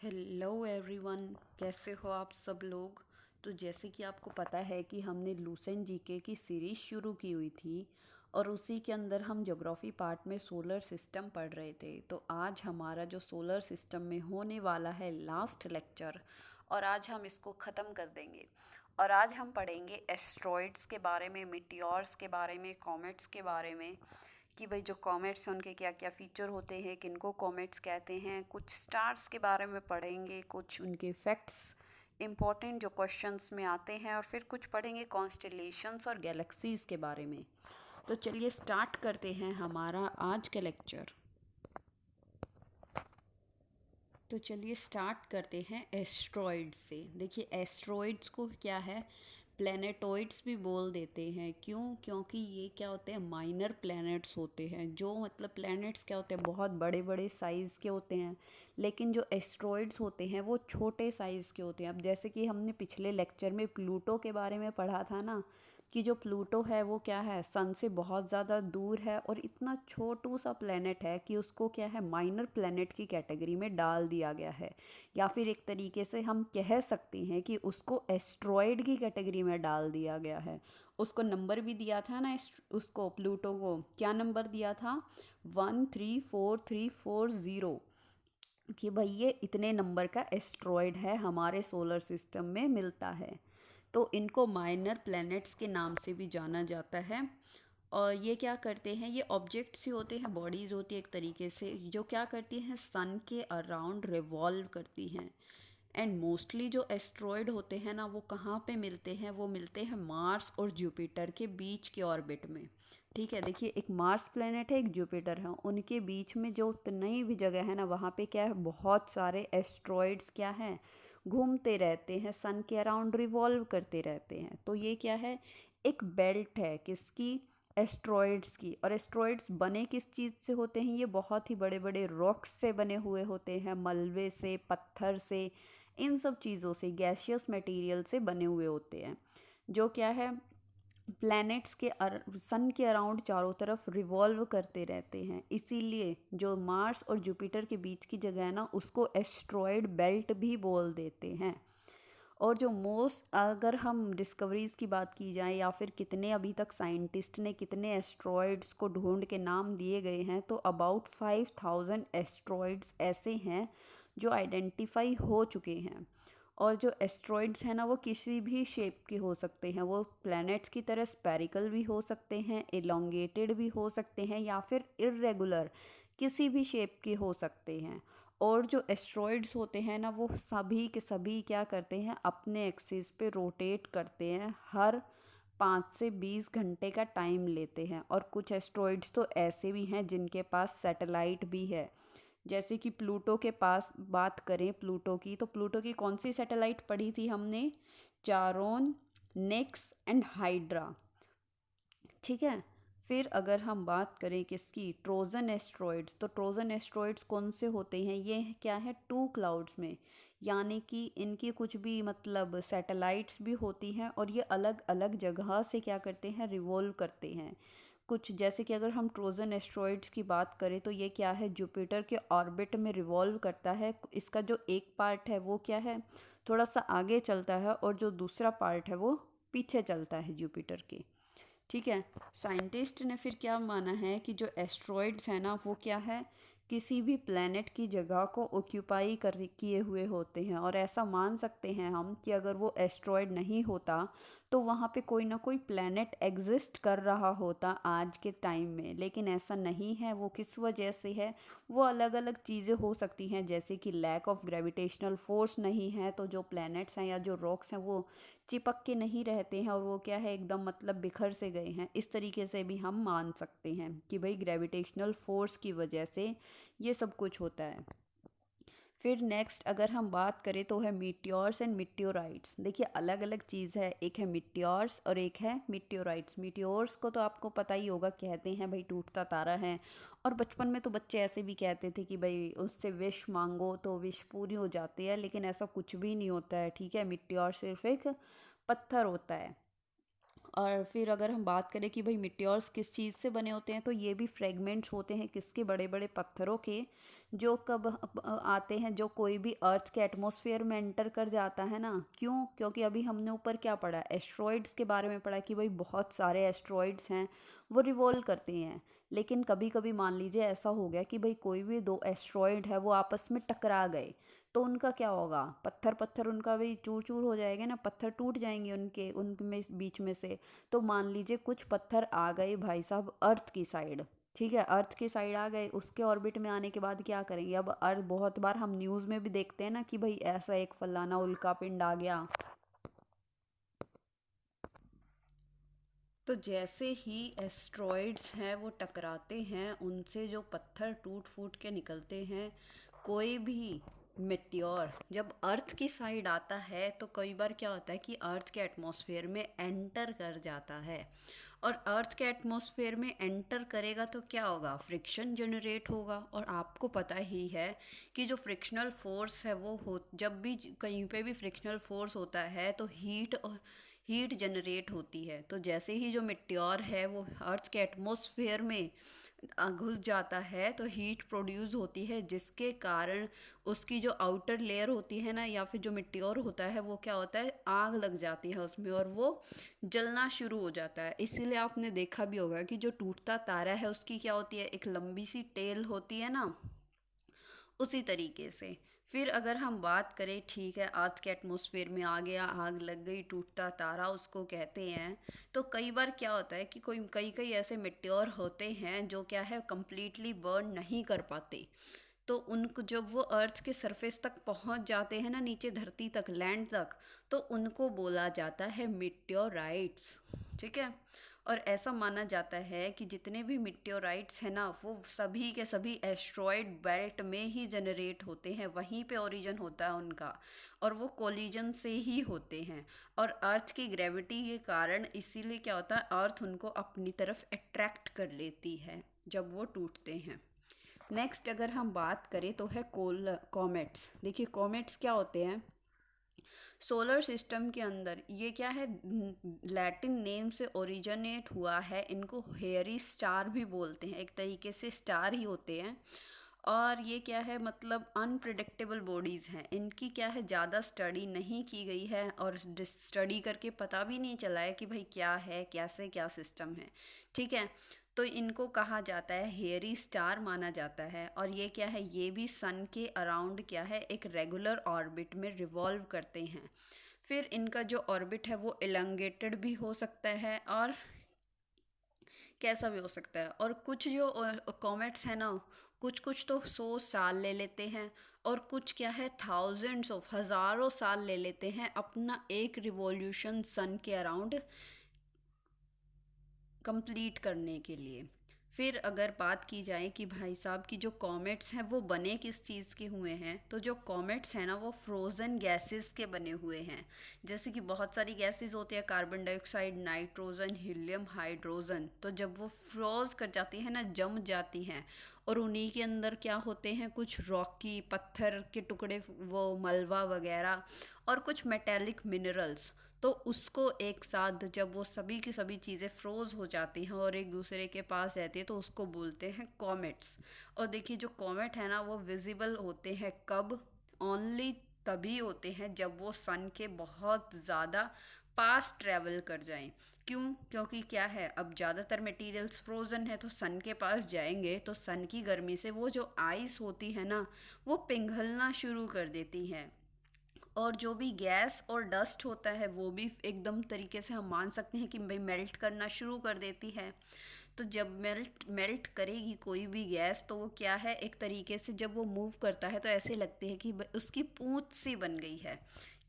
Hello everyone, कैसे हो आप सब लोग। तो जैसे कि आपको पता है कि हमने लूसेंट जीके की सीरीज़ शुरू की हुई थी और उसी के अंदर हम ज्योग्राफी पार्ट में सोलर सिस्टम पढ़ रहे थे। तो आज हमारा जो सोलर सिस्टम में होने वाला है लास्ट लेक्चर, और आज हम इसको ख़त्म कर देंगे। और आज हम पढ़ेंगे एस्ट्रॉइड्स के बारे में, मिटियोर्स के बारे में, कॉमेट्स के बारे में, कि भाई जो कॉमेट्स हैं उनके क्या क्या फ़ीचर होते हैं, किनको कॉमेट्स कहते हैं। कुछ स्टार्स के बारे में पढ़ेंगे, कुछ उनके फैक्ट्स इम्पॉर्टेंट जो क्वेश्चंस में आते हैं, और फिर कुछ पढ़ेंगे कॉन्स्टेलेशंस और गैलेक्सीज़ के बारे में। तो चलिए स्टार्ट करते हैं हमारा आज का लेक्चर। तो चलिए स्टार्ट करते हैं एस्ट्रॉइड्स से। देखिए एस्ट्रॉइड्स को क्या है, प्लैनेटॉइड्स भी बोल देते हैं। क्यों? क्योंकि ये क्या होते हैं, माइनर प्लैनेट्स होते हैं। जो मतलब प्लैनेट्स क्या होते हैं, बहुत बड़े बड़े साइज़ के होते हैं, लेकिन जो एस्ट्रॉइड्स होते हैं वो छोटे साइज़ के होते हैं। अब जैसे कि हमने पिछले लेक्चर में प्लूटो के बारे में पढ़ा था ना, कि जो प्लूटो है वो क्या है, सन से बहुत ज़्यादा दूर है और इतना छोटू सा प्लेनेट है कि उसको क्या है, माइनर प्लेनेट की कैटेगरी में डाल दिया गया है। या फिर एक तरीके से हम कह सकते हैं कि उसको एस्ट्रॉयड की कैटेगरी में डाल दिया गया है। उसको नंबर भी दिया था ना, उसको प्लूटो को क्या नंबर दिया था, 134340, कि भाई ये इतने नंबर का एस्ट्रॉयड है, हमारे सोलर सिस्टम में मिलता है। तो इनको माइनर प्लैनेट्स के नाम से भी जाना जाता है। और ये क्या करते हैं, ये ऑब्जेक्ट्स ही होते हैं, बॉडीज़ होती है एक तरीके से, जो क्या करती हैं, सन के अराउंड रिवॉल्व करती हैं। एंड मोस्टली जो एस्ट्रॉयड होते हैं ना, वो कहाँ पे मिलते हैं, वो मिलते हैं मार्स और जुपिटर के बीच के ऑर्बिट में। ठीक है, देखिए एक मार्स प्लेनेट है, एक जुपिटर है, उनके बीच में जो उतनी भी जगह है ना, वहाँ पे क्या है, बहुत सारे एस्ट्रॉयड्स क्या हैं, घूमते रहते हैं, सन के अराउंड रिवॉल्व करते रहते हैं। तो ये क्या है, एक बेल्ट है किसकी, एस्ट्रॉयड्स की। और एस्ट्रॉयड्स बने किस चीज़ से होते हैं, ये बहुत ही बड़े बड़े रॉक्स से बने हुए होते हैं, मलबे से, पत्थर से, इन सब चीज़ों से, गैसियस मटेरियल से बने हुए होते हैं, जो क्या है, प्लैनेट्स के सन के अराउंड चारों तरफ रिवॉल्व करते रहते हैं। इसीलिए जो मार्स और जुपिटर के बीच की जगह है ना, उसको एस्ट्रॉयड बेल्ट भी बोल देते हैं। और जो मोस्ट, अगर हम डिस्कवरीज़ की बात की जाए, या फिर कितने अभी तक साइंटिस्ट ने कितने एस्ट्रॉयड्स को ढूंढ के नाम दिए गए हैं, तो अबाउट 5000 एस्ट्रॉयड्स ऐसे हैं जो आइडेंटिफाई हो चुके हैं। और जो एस्ट्रॉयड्स हैं ना, वो किसी भी शेप के हो सकते हैं, वो प्लैनेट्स की तरह स्पेरिकल भी हो सकते हैं, एलोंगेटेड भी हो सकते हैं, या फिर इर्रेगुलर किसी भी शेप के हो सकते हैं। और जो एस्ट्रॉयड्स होते हैं ना, वो सभी के सभी क्या करते हैं, अपने एक्सिस पे रोटेट करते हैं, हर 5 से 20 घंटे का टाइम लेते हैं। और कुछ एस्ट्रॉयड्स तो ऐसे भी हैं जिनके पास सैटेलाइट भी है। जैसे कि प्लूटो के पास बात करें, प्लूटो की, तो प्लूटो की कौन सी सैटेलाइट पढ़ी थी हमने, चारोन, नेक्स एंड हाइड्रा। ठीक है। फिर अगर हम बात करें किसकी, ट्रोजन एस्ट्रॉइड्स, तो ट्रोजन एस्ट्रॉइड्स कौन से होते हैं, ये क्या है, टू क्लाउड्स में, यानी कि इनकी कुछ भी मतलब सैटेलाइट्स भी होती हैं, और ये अलग अलग जगह से क्या करते हैं, रिवॉल्व करते हैं। कुछ जैसे कि अगर हम ट्रोजन एस्ट्रॉइड्स की बात करें, तो ये क्या है, जुपिटर के ऑर्बिट में रिवॉल्व करता है। इसका जो एक पार्ट है वो क्या है, थोड़ा सा आगे चलता है, और जो दूसरा पार्ट है वो पीछे चलता है जुपिटर के। ठीक है। साइंटिस्ट ने फिर क्या माना है कि जो एस्ट्रॉइड्स हैं ना, वो क्या है, किसी भी प्लेनेट की जगह को ऑक्यूपाई कर किए हुए होते हैं। और ऐसा मान सकते हैं हम कि अगर वो एस्ट्रॉइड नहीं होता, तो वहाँ पे कोई ना कोई प्लेनेट एग्जिस्ट कर रहा होता आज के टाइम में। लेकिन ऐसा नहीं है। वो किस वजह से है, वो अलग अलग चीज़ें हो सकती हैं, जैसे कि लैक ऑफ ग्रेविटेशनल फोर्स नहीं है, तो जो प्लैनेट्स हैं या जो रॉक्स हैं वो चिपक के नहीं रहते हैं, और वो क्या है, एकदम मतलब बिखर से गए हैं। इस तरीके से भी हम मान सकते हैं कि भाई ग्रेविटेशनल फोर्स की वजह से ये सब कुछ होता है। फिर नेक्स्ट अगर हम बात करें, तो है मीटियोर्स एंड मीटियोराइट्स। देखिए अलग अलग चीज़ है, एक है मीटियोर्स और एक है मीटियोराइट्स। मीटियोर्स को तो आपको पता ही होगा, कहते हैं भाई टूटता तारा है। और बचपन में तो बच्चे ऐसे भी कहते थे कि भाई उससे विश मांगो तो विश पूरी हो जाती है, लेकिन ऐसा कुछ भी नहीं होता है। ठीक है, मीटियोर सिर्फ एक पत्थर होता है। और फिर अगर हम बात करें कि भाई मिट्योर्स किस चीज़ से बने होते हैं, तो ये भी फ्रेगमेंट्स होते हैं किसके, बड़े बड़े पत्थरों के, जो कब आते हैं, जो कोई भी अर्थ के एटमॉस्फेयर में एंटर कर जाता है ना। क्यों? क्योंकि अभी हमने ऊपर क्या पढ़ा, एस्ट्रॉइड्स के बारे में पढ़ा कि भाई बहुत सारे एस्ट्रॉइड्स हैं, वो रिवॉल्व करते हैं। लेकिन कभी कभी मान लीजिए ऐसा हो गया कि भाई कोई भी दो एस्ट्रॉइड है वो आपस में टकरा गए, तो उनका क्या होगा, पत्थर पत्थर उनका भी चूर चूर हो जाएगा ना, पत्थर टूट जाएंगे उनके उनमें बीच में से। तो मान लीजिए कुछ पत्थर आ गए भाई साहब अर्थ की साइड, ठीक है, अर्थ की साइड आ गए, उसके ऑर्बिट में आने के बाद क्या करेंगे, अब अर्थ, बहुत बार हम न्यूज़ में भी देखते हैं ना कि भाई ऐसा एक फलाना उल्का पिंड आ गया। तो जैसे ही एस्ट्रॉइड्स हैं वो टकराते हैं, उनसे जो पत्थर टूट फूट के निकलते हैं, कोई भी मेट्योर जब अर्थ की साइड आता है तो कई बार क्या होता है कि अर्थ के एटमॉस्फेयर में एंटर कर जाता है। और अर्थ के एटमॉस्फेयर में एंटर करेगा तो क्या होगा, फ्रिक्शन जनरेट होगा। और आपको पता ही है कि जो फ्रिक्शनल फोर्स है वो हो, जब भी कहीं पे भी फ्रिक्शनल फोर्स होता है तो हीट जनरेट होती है। तो जैसे ही जो मिट्योर है वो अर्थ के एटमॉस्फेयर में घुस जाता है तो हीट प्रोड्यूस होती है, जिसके कारण उसकी जो आउटर लेयर होती है ना, या फिर जो मिट्योर होता है वो क्या होता है, आग लग जाती है उसमें और वो जलना शुरू हो जाता है। इसीलिए आपने देखा भी होगा कि जो टूटता तारा है उसकी क्या होती है, एक लंबी सी टेल होती है ना, उसी तरीके से। फिर अगर हम बात करें, ठीक है, अर्थ के एटमॉस्फेयर में आ गया, आग लग गई, टूटता तारा उसको कहते हैं। तो कई बार क्या होता है कि कोई कई कई ऐसे मिट्योर होते हैं जो क्या है, कंप्लीटली बर्न नहीं कर पाते। तो उनको जब वो अर्थ के सरफेस तक पहुंच जाते हैं ना, नीचे धरती तक, लैंड तक, तो उनको बोला जाता है मिट्योराइट्स। ठीक है। और ऐसा माना जाता है कि जितने भी मिट्योराइट्स हैं ना, वो सभी के सभी एस्ट्रॉयड बेल्ट में ही जनरेट होते हैं, वहीं पे ओरिजिन होता है उनका, और वो कोलिजन से ही होते हैं। और अर्थ की ग्रेविटी के कारण इसीलिए क्या होता है, अर्थ उनको अपनी तरफ अट्रैक्ट कर लेती है जब वो टूटते हैं। नेक्स्ट अगर हम बात करें तो है कॉमेट्स। देखिए कॉमेट्स क्या होते हैं, सोलर सिस्टम के अंदर ये क्या है, लैटिन नेम से ओरिजिनेट हुआ है। इनको हेयरी स्टार भी बोलते हैं, एक तरीके से स्टार ही होते हैं। और ये क्या है, मतलब अनप्रिडिक्टेबल बॉडीज़ हैं। इनकी क्या है, ज़्यादा स्टडी नहीं की गई है और स्टडी करके पता भी नहीं चला है कि भाई क्या है, कैसे क्या सिस्टम है। ठीक है। तो इनको कहा जाता है हेयरी स्टार माना जाता है। और ये क्या है, ये भी सन के अराउंड क्या है, एक रेगुलर ऑर्बिट में रिवॉल्व करते हैं। फिर इनका जो ऑर्बिट है वो एलोंगेटेड भी हो सकता है और कैसा भी हो सकता है। और कुछ जो कॉमेट्स हैं ना, कुछ कुछ तो 100 साल ले लेते हैं, और कुछ क्या है, थाउजेंड्स ऑफ, हज़ारों साल ले लेते हैं अपना एक रिवॉल्यूशन सन के अराउंड कंप्लीट करने के लिए। फिर अगर बात की जाए कि भाई साहब की जो कॉमेट्स हैं वो बने किस चीज़ के हुए हैं, तो जो कॉमेट्स हैं ना वो फ्रोज़न गैसेस के बने हुए हैं। जैसे कि बहुत सारी गैसेस होती है, carbon dioxide, nitrogen, helium, hydrogen. तो जब वो फ्रोज कर जाती है ना, जम जाती हैं, और उन्हीं के अंदर क्या होते हैं, कुछ रॉकी पत्थर के टुकड़े, वो मलबा वगैरह, और कुछ मेटेलिक मिनरल्स। तो उसको एक साथ जब वो सभी की सभी चीज़ें फ्रोज हो जाती हैं और एक दूसरे के पास रहती है, तो उसको बोलते हैं कॉमेट्स। और देखिए जो कॉमेट है ना, वो विजिबल होते हैं कब, ओनली तभी होते हैं जब वो सन के बहुत ज़्यादा पास ट्रैवल कर जाएं। क्यों? क्योंकि क्या है, अब ज़्यादातर मटेरियल्स फ्रोज़न है, तो सन के पास जाएंगे तो सन की गर्मी से वो जो आइस होती है ना, वो पिघलना शुरू कर देती है। और जो भी गैस और डस्ट होता है वो भी एकदम तरीके से हम मान सकते हैं कि भाई मेल्ट करना शुरू कर देती है। तो जब मेल्ट मेल्ट करेगी कोई भी गैस, तो वो क्या है, एक तरीके से जब वो मूव करता है तो ऐसे लगते हैं कि उसकी पूंछ सी बन गई है,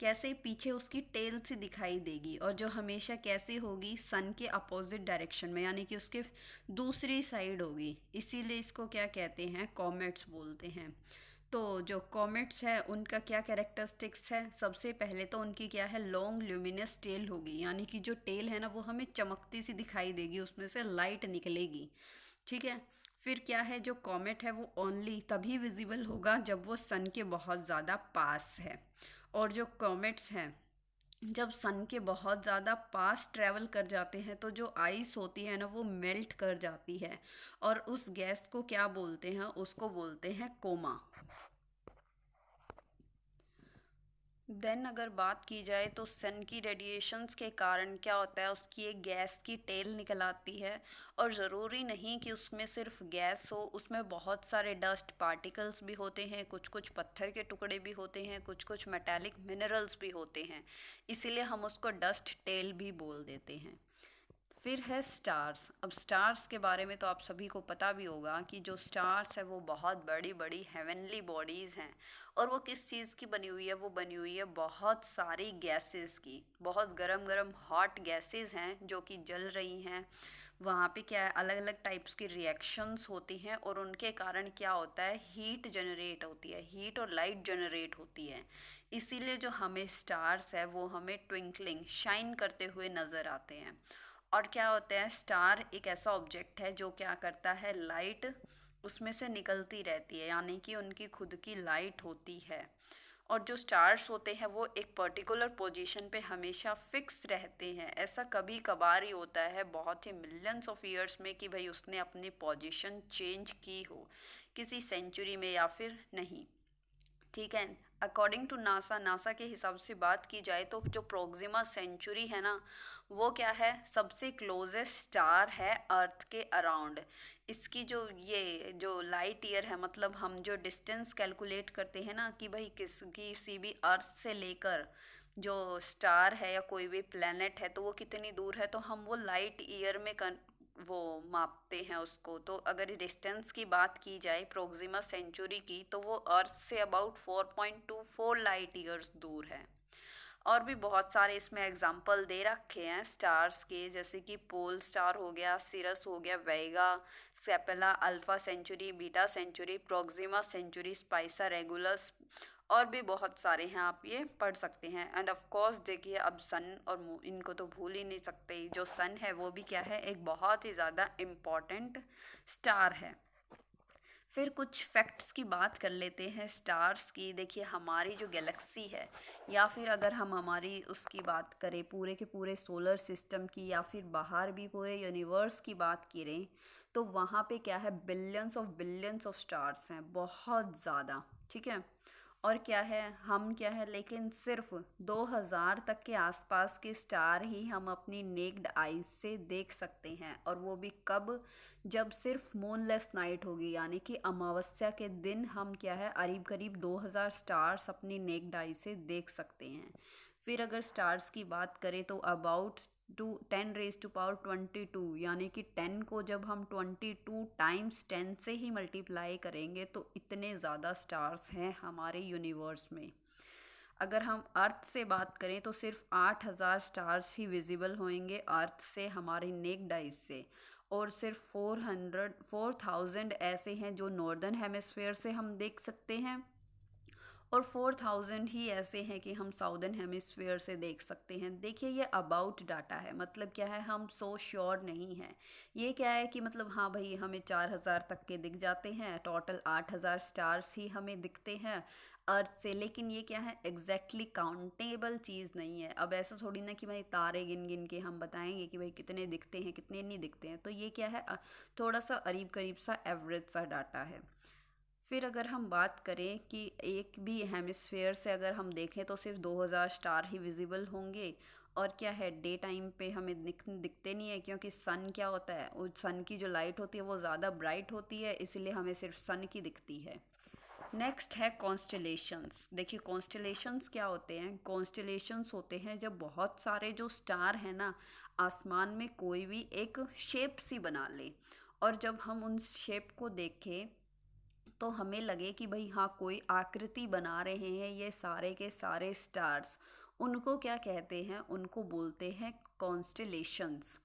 कैसे पीछे उसकी टेल सी दिखाई देगी, और जो हमेशा कैसे होगी, सन के अपोजिट डायरेक्शन में, यानी कि उसके दूसरी साइड होगी। इसीलिए इसको क्या कहते हैं, कॉमेट्स बोलते हैं। तो जो कॉमेट्स है उनका क्या कैरेक्टरिस्टिक्स है, सबसे पहले तो उनकी क्या है, लॉन्ग ल्यूमिनस टेल होगी, यानी कि जो टेल है ना वो हमें चमकती सी दिखाई देगी, उसमें से लाइट निकलेगी। ठीक है। फिर क्या है, जो कॉमेट है वो ओनली तभी विजिबल होगा जब वो सन के बहुत ज़्यादा पास है। और जो कॉमेट्स हैं जब सन के बहुत ज़्यादा पास ट्रैवल कर जाते हैं तो जो आइस होती है ना वो मेल्ट कर जाती है, और उस गैस को क्या बोलते हैं, उसको बोलते हैं कोमा। देन अगर बात की जाए तो सन की रेडिएशंस के कारण क्या होता है, उसकी एक गैस की टेल निकल आती है। और ज़रूरी नहीं कि उसमें सिर्फ गैस हो, उसमें बहुत सारे डस्ट पार्टिकल्स भी होते हैं, कुछ कुछ पत्थर के टुकड़े भी होते हैं, कुछ कुछ मेटालिक मिनरल्स भी होते हैं। इसीलिए हम उसको डस्ट टेल भी बोल देते हैं। फिर है स्टार्स। अब स्टार्स के बारे में तो आप सभी को पता भी होगा कि जो स्टार्स है वो बहुत बड़ी बड़ी हेवनली बॉडीज़ हैं। और वो किस चीज़ की बनी हुई है, वो बनी हुई है बहुत सारी गैसेस की। बहुत गरम गरम हॉट गैसेस हैं जो कि जल रही हैं। वहाँ पे क्या है, अलग अलग टाइप्स की रिएक्शंस होती हैं, और उनके कारण क्या होता है, हीट जनरेट होती है, हीट और लाइट जनरेट होती है। इसीलिए जो हमें स्टार्स है वो हमें ट्विंकलिंग शाइन करते हुए नज़र आते हैं। और क्या होता है, स्टार एक ऐसा ऑब्जेक्ट है जो क्या करता है, लाइट उसमें से निकलती रहती है, यानी कि उनकी खुद की लाइट होती है। और जो स्टार्स होते हैं वो एक पर्टिकुलर पोजीशन पे हमेशा फिक्स रहते हैं। ऐसा कभी कभार ही होता है बहुत ही मिलियंस ऑफ ईयर्स में कि भाई उसने अपनी पोजीशन चेंज की हो, किसी सेंचुरी में या फिर नहीं। ठीक है। अकॉर्डिंग टू नासा, नासा के हिसाब से बात की जाए तो जो प्रोक्सिमा सेंचुरी है ना, वो क्या है, सबसे क्लोजेस्ट स्टार है अर्थ के अराउंड। इसकी जो ये जो लाइट ईयर है, मतलब हम जो डिस्टेंस कैलकुलेट करते हैं ना कि भाई किसी भी अर्थ से लेकर जो स्टार है या कोई भी प्लेनेट है तो वो कितनी दूर है, तो हम वो लाइट ईयर में वो मापते हैं उसको। तो अगर डिस्टेंस की बात की जाए प्रोक्सिमा सेंचुरी की, तो वो अर्थ से अबाउट 4.24 लाइट ईयर्स दूर है। और भी बहुत सारे इसमें एग्जाम्पल दे रखे हैं स्टार्स के, जैसे कि पोल स्टार हो गया, सिरस हो गया, Vega, Capella, Alpha Centauri, Beta Centauri, Proxima Centauri, Spica Regulus, और भी बहुत सारे हैं, आप ये पढ़ सकते हैं। एंड ऑफ कोर्स देखिए, अब सन और मून, इनको तो भूल ही नहीं सकते। जो सन है वो भी क्या है, एक बहुत ही ज़्यादा इम्पॉर्टेंट स्टार है। फिर कुछ फैक्ट्स की बात कर लेते हैं स्टार्स की। देखिए हमारी जो गैलेक्सी है, या फिर अगर हम हमारी उसकी बात करें पूरे के पूरे सोलर सिस्टम की, या फिर बाहर भी पूरे यूनिवर्स की बात करें, तो वहाँ पे क्या है, बिलियंस ऑफ स्टार्स हैं, बहुत ज़्यादा। ठीक है। और क्या है, हम क्या है, लेकिन सिर्फ 2000 तक के आसपास के स्टार ही हम अपनी नेक्ड आईज से देख सकते हैं। और वो भी कब, जब सिर्फ मूनलेस नाइट होगी, यानी कि अमावस्या के दिन हम क्या है, करीब करीब 2000 स्टार्स अपनी नेक्ड आई से देख सकते हैं। फिर अगर स्टार्स की बात करें तो about to 10 raised to power 22, यानी कि 10 को जब हम 22 टाइम्स 10 से ही मल्टीप्लाई करेंगे तो इतने ज़्यादा स्टार्स हैं हमारे यूनिवर्स में। अगर हम अर्थ से बात करें तो सिर्फ 8000 स्टार्स ही विजिबल होंगे अर्थ से, हमारी नेक्ड आइज से। और सिर्फ 4000 ऐसे हैं जो नॉर्दर्न हेमिस्फेयर से हम देख सकते हैं, और 4000 ही ऐसे हैं कि हम साउदर्न हेमिस्फीयर से देख सकते हैं। देखिए ये अबाउट डाटा है, मतलब क्या है, हम सो श्योर नहीं हैं। ये क्या है कि मतलब हाँ भाई हमें 4000 तक के दिख जाते हैं, टोटल 8000 स्टार्स ही हमें दिखते हैं अर्थ से। लेकिन ये क्या है, एग्जैक्टली काउंटेबल चीज़ नहीं है। अब ऐसा थोड़ी ना कि भाई तारे गिन गिन के हम बताएंगे कि भाई कितने दिखते हैं कितने नहीं दिखते हैं। तो ये क्या है, थोड़ा सा करीब करीब सा एवरेज सा डाटा है। फिर अगर हम बात करें कि एक भी हेमिस्फेयर से अगर हम देखें तो सिर्फ 2000 स्टार ही विजिबल होंगे। और क्या है, डे टाइम पे हमें दिखते नहीं है, क्योंकि सन क्या होता है, उस सन की जो लाइट होती है वो ज़्यादा ब्राइट होती है, इसलिए हमें सिर्फ सन की दिखती है। नेक्स्ट है कॉन्स्टलेशंस। देखिए कॉन्स्टलेशंस क्या होते हैं, कॉन्स्टलेशंस होते हैं जब बहुत सारे जो स्टार हैं ना आसमान में कोई भी एक शेप सी बना ले, और जब हम उन शेप को देखें तो हमें लगे कि भाई हाँ कोई आकृति बना रहे हैं ये सारे के सारे स्टार्स, उनको क्या कहते हैं, उनको बोलते हैं कॉन्स्टलेशंस।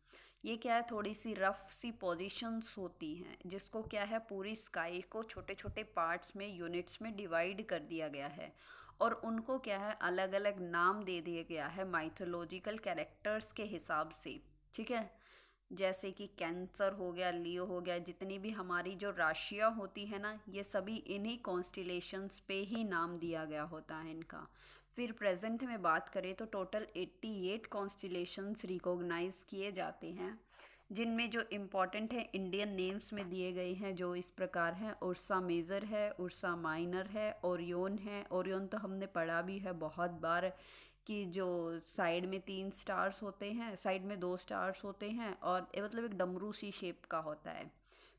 ये क्या है, थोड़ी सी रफ सी पोजीशंस होती हैं, जिसको क्या है, पूरी स्काई को छोटे छोटे पार्ट्स में, यूनिट्स में डिवाइड कर दिया गया है। और उनको क्या है, अलग अलग नाम दे दिया गया है माइथोलॉजिकल कैरेक्टर्स के हिसाब से। ठीक है। जैसे कि कैंसर हो गया, लियो हो गया, जितनी भी हमारी जो राशियाँ होती है ना, ये सभी इन्हीं कॉन्स्टिलेशंस पे ही नाम दिया गया होता है इनका। फिर प्रेजेंट में बात करें तो टोटल 88 कॉन्स्टिलेशंस रिकॉग्नाइज किए जाते हैं, जिनमें जो इम्पोर्टेंट है इंडियन नेम्स में दिए गए हैं जो इस प्रकार हैं। उर्सा मेजर है, उर्सा माइनर है, ओरियन है। ओरियन तो हमने पढ़ा भी है बहुत बार कि जो साइड में 3 स्टार्स होते हैं, साइड में 2 स्टार्स होते हैं और मतलब एक डमरू सी शेप का होता है।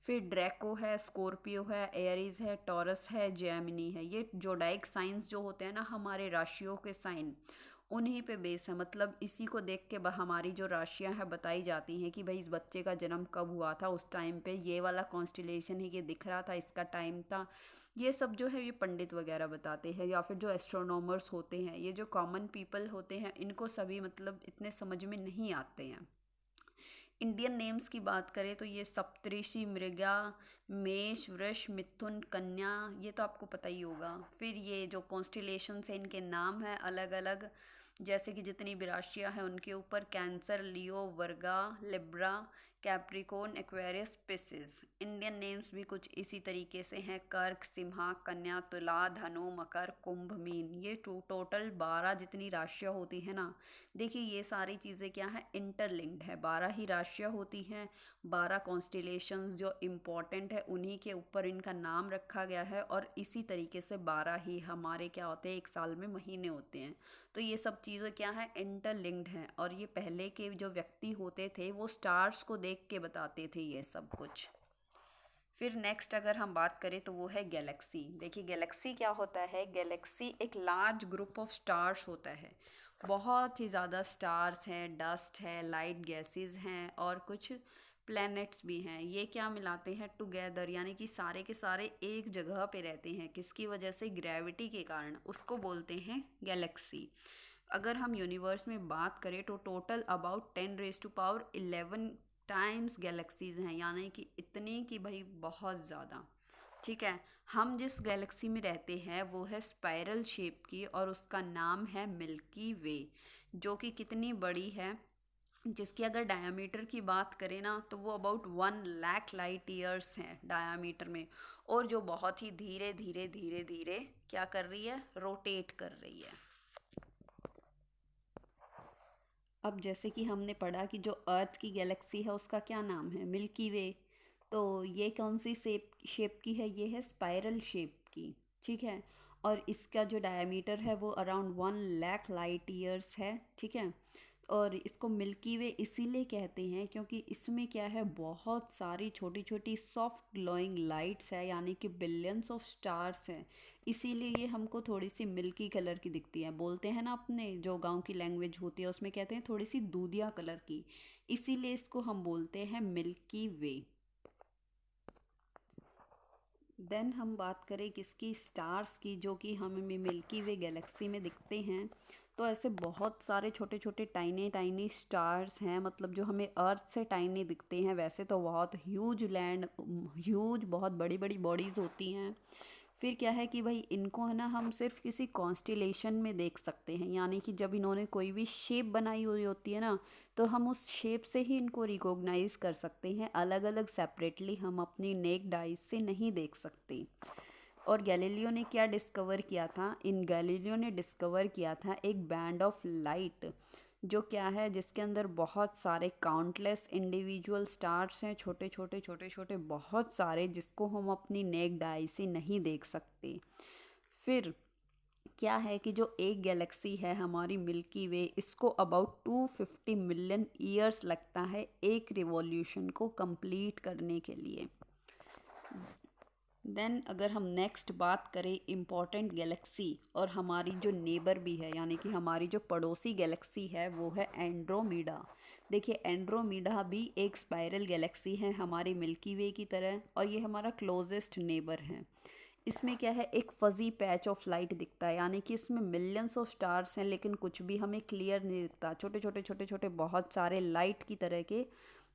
फिर ड्रैको है, स्कॉर्पियो है, एरीज है, टॉरस है, जेमिनी है। ये जोडाइक साइंस जो होते हैं ना हमारे राशियों के साइन, उन्हीं पे बेस है। मतलब इसी को देख के हमारी जो राशियां हैं बताई जाती हैं कि भाई इस बच्चे का जन्म कब हुआ था, उस टाइम पे ये वाला कॉन्स्टिलेशन ही ये दिख रहा था, इसका टाइम था। ये सब जो है ये पंडित वगैरह बताते हैं, या फिर जो एस्ट्रोनॉमर्स होते हैं। ये जो कॉमन पीपल होते हैं इनको सभी मतलब इतने समझ में नहीं आते हैं। इंडियन नेम्स की बात करें तो ये सप्तऋषि, मृगा, मेष, वृष, मिथुन, कन्या, ये तो आपको पता ही होगा। फिर ये जो कॉन्स्टिलेशंस हैं इनके नाम हैं अलग अलग, जैसे कि जितनी भी राशियां हैं उनके ऊपर: Cancer, Leo, Virgo, Libra, Capricorn, Aquarius, Pisces. Indian names भी कुछ इसी तरीके से हैं: कर्क, सिंहा, कन्या, तुला, धनु, मकर, कुंभ, मीन। ये टोटल 12 जितनी राशियां होती हैं ना, देखिए ये सारी चीज़ें क्या है, इंटरलिंक्ड है। 12 ही राशियां होती हैं, 12 कॉन्स्टिलेशंस जो इम्पॉर्टेंट है उन्हीं के ऊपर इनका नाम रखा गया है, और इसी तरीके से 12 ही हमारे क्या होते हैं, एक साल में महीने होते हैं। तो ये सब चीज़ें क्या है, इंटरलिंक्ड हैं। और ये पहले के जो व्यक्ति होते थे वो स्टार्स को देख के बताते थे ये सब कुछ। फिर नेक्स्ट अगर हम बात करें तो वो है गैलेक्सी। देखिए गैलेक्सी क्या होता है, गैलेक्सी एक लार्ज ग्रुप ऑफ स्टार्स होता है। बहुत ही ज़्यादा स्टार्स हैं, डस्ट है, लाइट गैसेस हैं और कुछ प्लैनेट्स भी हैं। ये क्या मिलाते हैं टुगेदर, यानी कि सारे के सारे एक जगह पे रहते हैं। किसकी वजह से, ग्रेविटी के कारण। उसको बोलते हैं गैलेक्सी। अगर हम यूनिवर्स में बात करें तो टोटल अबाउट 10⁻11 टाइम्स गैलेक्सीज हैं, यानी कि इतनी कि भाई बहुत ज़्यादा। ठीक है, हम जिस गैलेक्सी में रहते हैं वो है स्पाइरल शेप की और उसका नाम है मिल्की वे, जो कि कितनी बड़ी है, जिसकी अगर डायमीटर की बात करें ना तो वो अबाउट 1 लाख लाइट ईयर्स है डायमीटर में, और जो बहुत ही धीरे धीरे धीरे धीरे क्या कर रही है, रोटेट कर रही है। अब जैसे कि हमने पढ़ा कि जो अर्थ की गैलेक्सी है उसका क्या नाम है, मिल्की वे। तो ये कौन सी शेप की है, ये है स्पाइरल शेप की। ठीक है, और इसका जो डायमीटर है वो अराउंड 1 लाख लाइट ईयर्स है। ठीक है, और इसको मिल्की वे इसीलिए कहते हैं क्योंकि इसमें क्या है, बहुत सारी छोटी छोटी सॉफ्ट ग्लोइंग लाइट्स है, यानी कि बिलियंस ऑफ स्टार्स हैं। इसीलिए ये हमको थोड़ी सी मिल्की कलर की दिखती है। बोलते हैं ना अपने जो गांव की लैंग्वेज होती है उसमें कहते हैं थोड़ी सी दूधिया कलर की, इसीलिए इसको हम बोलते हैं मिल्की वे। देन हम बात करें किसकी, स्टार्स की, जो कि हमें मिल्की वे गैलेक्सी में दिखते हैं। तो ऐसे बहुत सारे छोटे छोटे टाइनी टाइनी स्टार्स हैं, मतलब जो हमें अर्थ से टाइनी दिखते हैं, वैसे तो बहुत ह्यूज बहुत बड़ी बड़ी बॉडीज़ होती हैं। फिर क्या है कि भाई इनको है ना हम सिर्फ किसी कॉन्स्टिलेशन में देख सकते हैं, यानी कि जब इन्होंने कोई भी शेप बनाई हुई होती है ना तो हम उस शेप से ही इनको रिकॉग्नाइज कर सकते हैं। अलग अलग सेपरेटली हम अपनी नेक्ड आइज से नहीं देख सकते। और गैलीलियो ने क्या डिस्कवर किया था, इन गैलीलियो ने डिस्कवर किया था एक बैंड ऑफ लाइट, जो क्या है, जिसके अंदर बहुत सारे काउंटलेस इंडिविजुअल स्टार्स हैं, छोटे छोटे छोटे छोटे बहुत सारे, जिसको हम अपनी नेक्ड आई से नहीं देख सकते। फिर क्या है कि जो एक गैलेक्सी है हमारी मिल्की वे, इसको अबाउट 250 मिलियन ईयर्स लगता है एक रिवॉल्यूशन को कंप्लीट करने के लिए। देन अगर हम नेक्स्ट बात करें इम्पॉर्टेंट गैलेक्सी और हमारी जो नेबर भी है, यानी कि हमारी जो पड़ोसी गैलेक्सी है वो है एंड्रोमीडा। देखिए एंड्रोमीडा भी एक स्पाइरल गैलेक्सी है हमारी मिल्की वे की तरह, और ये हमारा क्लोजेस्ट नेबर है। इसमें क्या है, एक फजी पैच ऑफ लाइट दिखता है, यानी कि इसमें मिलियंस ऑफ स्टार्स हैं लेकिन कुछ भी हमें क्लियर नहीं दिखता। छोटे छोटे छोटे छोटे बहुत सारे लाइट की तरह के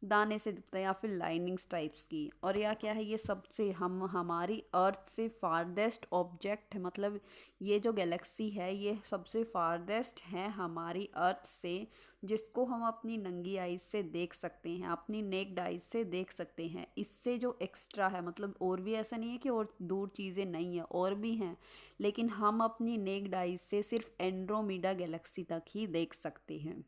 दाने से दिखता है या फिर लाइनिंग्स टाइप्स की। और या क्या है, ये सबसे हमारी अर्थ से फारदेस्ट ऑब्जेक्ट है, मतलब ये जो गैलेक्सी है ये सबसे फारदेस्ट है हमारी अर्थ से, जिसको हम अपनी नंगी आइज से देख सकते हैं, अपनी नेक्ड आइज से देख सकते हैं। इससे जो एक्स्ट्रा है, मतलब और भी ऐसा नहीं है कि और दूर चीज़ें नहीं है, और भी हैं, लेकिन हम अपनी नेक्ड आइज से सिर्फ एंड्रोमीडा गैलेक्सी तक ही देख सकते हैं।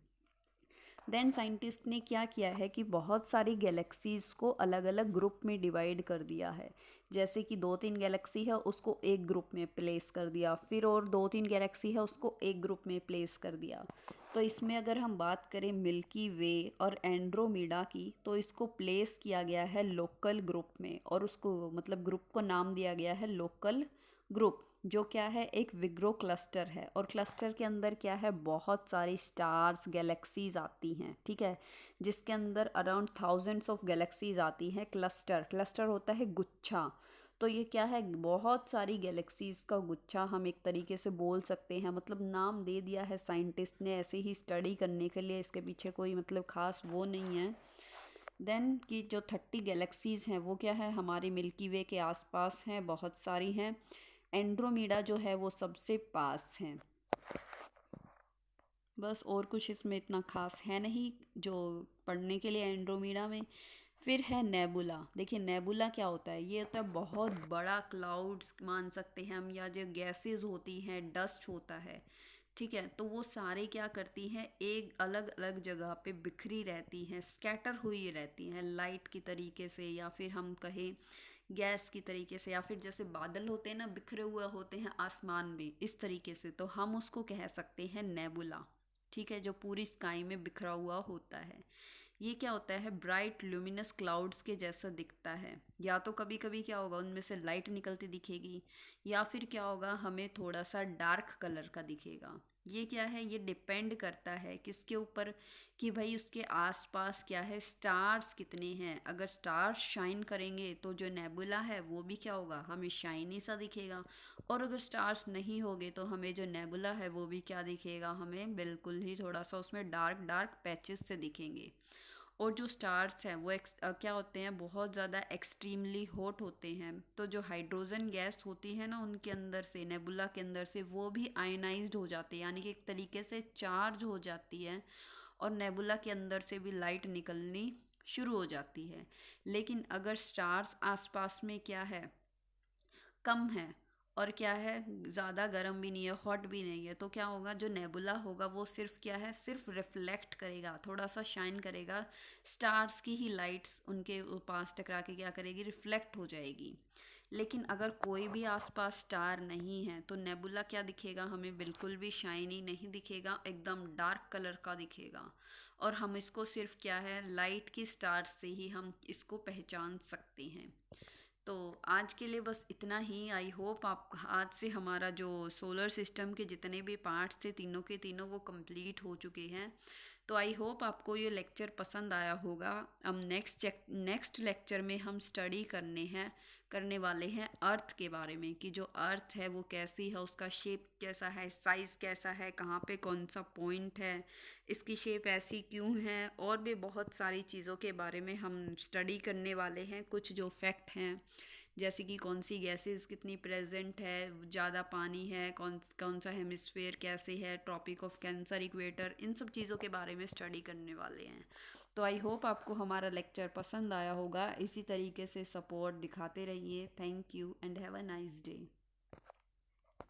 देन साइंटिस्ट ने क्या किया है कि बहुत सारी गैलेक्सीज को अलग अलग ग्रुप में डिवाइड कर दिया है। जैसे कि 2-3 गैलेक्सी है उसको एक ग्रुप में प्लेस कर दिया, फिर और 2-3 गैलेक्सी है उसको एक ग्रुप में प्लेस कर दिया। तो इसमें अगर हम बात करें मिल्की वे और एंड्रोमीडा की, तो इसको प्लेस किया गया है लोकल ग्रुप में, और उसको मतलब ग्रुप को नाम दिया गया है लोकल ग्रुप, जो क्या है एक विग्रो क्लस्टर है। और क्लस्टर के अंदर क्या है, बहुत सारी स्टार्स गैलेक्सीज आती हैं, ठीक है, जिसके अंदर अराउंड थाउजेंड्स ऑफ गैलेक्सीज आती हैं। क्लस्टर क्लस्टर होता है गुच्छा। तो ये क्या है, बहुत सारी गैलेक्सीज का गुच्छा हम एक तरीके से बोल सकते हैं, मतलब नाम दे दिया है साइंटिस्ट ने ऐसे ही स्टडी करने के लिए, इसके पीछे कोई मतलब खास वो नहीं है। देन की जो 30 गैलेक्सीज हैं वो क्या है, हमारी मिल्की वे के आसपास हैं, बहुत सारी हैं। एंड्रोमीडा जो है वो सबसे पास है। बस और कुछ इसमें इतना खास है नहीं जो पढ़ने के लिए एंड्रोमीडा में। फिर है नेबुला। देखिए नेबुला क्या होता है, ये होता है बहुत बड़ा क्लाउड्स मान सकते हैं हम, या जो गैसेस होती हैं, डस्ट होता है, ठीक है। तो वो सारे क्या करती हैं, एक अलग अलग जगह पे बिखरी रहती हैं, स्कैटर हुई रहती हैं लाइट की तरीके से, या फिर हम कहें गैस की तरीके से, या फिर जैसे बादल होते हैं ना बिखरे हुए होते हैं आसमान में, इस तरीके से। तो हम उसको कह सकते हैं नेबुला, ठीक है, जो पूरी स्काई में बिखरा हुआ होता है। ये क्या होता है, ब्राइट ल्यूमिनस क्लाउड्स के जैसा दिखता है। या तो कभी कभी क्या होगा, उनमें से लाइट निकलती दिखेगी, या फिर क्या होगा, हमें थोड़ा सा डार्क कलर का दिखेगा। ये क्या है, ये डिपेंड करता है किसके ऊपर, कि भाई उसके आसपास क्या है, स्टार्स कितने हैं। अगर स्टार्स शाइन करेंगे तो जो नेबुला है वो भी क्या होगा, हमें शाइनी सा दिखेगा। और अगर स्टार्स नहीं होंगे तो हमें जो नेबुला है वो भी क्या दिखेगा, हमें बिल्कुल ही थोड़ा सा उसमें डार्क डार्क पैचेस से दिखेंगे। और जो स्टार्स हैं वो क्या होते हैं, बहुत ज़्यादा एक्सट्रीमली हॉट होते हैं। तो जो हाइड्रोजन गैस होती है ना उनके अंदर से, नेबुला के अंदर से, वो भी आयनाइज्ड हो जाती है, यानी कि एक तरीके से चार्ज हो जाती है, और नेबुला के अंदर से भी लाइट निकलनी शुरू हो जाती है। लेकिन अगर स्टार्स आसपास में क्या है, कम है, और क्या है, ज़्यादा गर्म भी नहीं है, हॉट भी नहीं है, तो क्या होगा, जो नेबुला होगा वो सिर्फ क्या है, सिर्फ रिफ्लेक्ट करेगा, थोड़ा सा शाइन करेगा, स्टार्स की ही लाइट्स उनके पास टकरा के क्या करेगी, रिफ्लेक्ट हो जाएगी। लेकिन अगर कोई भी आसपास स्टार नहीं है तो नेबुला क्या दिखेगा, हमें बिल्कुल भी शाइनी नहीं दिखेगा, एकदम डार्क कलर का दिखेगा। और हम इसको सिर्फ क्या है, लाइट की स्टार से ही हम इसको पहचान सकते हैं। तो आज के लिए बस इतना ही। आई होप आप, आज से हमारा जो सोलर सिस्टम के जितने भी पार्ट्स थे तीनों के तीनों वो कंप्लीट हो चुके हैं। तो आई होप आपको ये लेक्चर पसंद आया होगा। अब नेक्स्ट लेक्चर में हम स्टडी करने वाले हैं अर्थ के बारे में, कि जो अर्थ है वो कैसी है, उसका शेप कैसा है, साइज़ कैसा है, कहाँ पे कौन सा पॉइंट है, इसकी शेप ऐसी क्यों है, और भी बहुत सारी चीज़ों के बारे में हम स्टडी करने वाले हैं। कुछ जो फैक्ट हैं, जैसे कि कौन सी गैसेस कितनी प्रेजेंट है, ज़्यादा पानी है, कौन कौन सा हेमिस्फेयर कैसे है, ट्रॉपिक ऑफ कैंसर, इक्वेटर, इन सब चीज़ों के बारे में स्टडी करने वाले हैं। तो आई होप आपको हमारा लेक्चर पसंद आया होगा। इसी तरीके से सपोर्ट दिखाते रहिए। Thank you and have a nice day.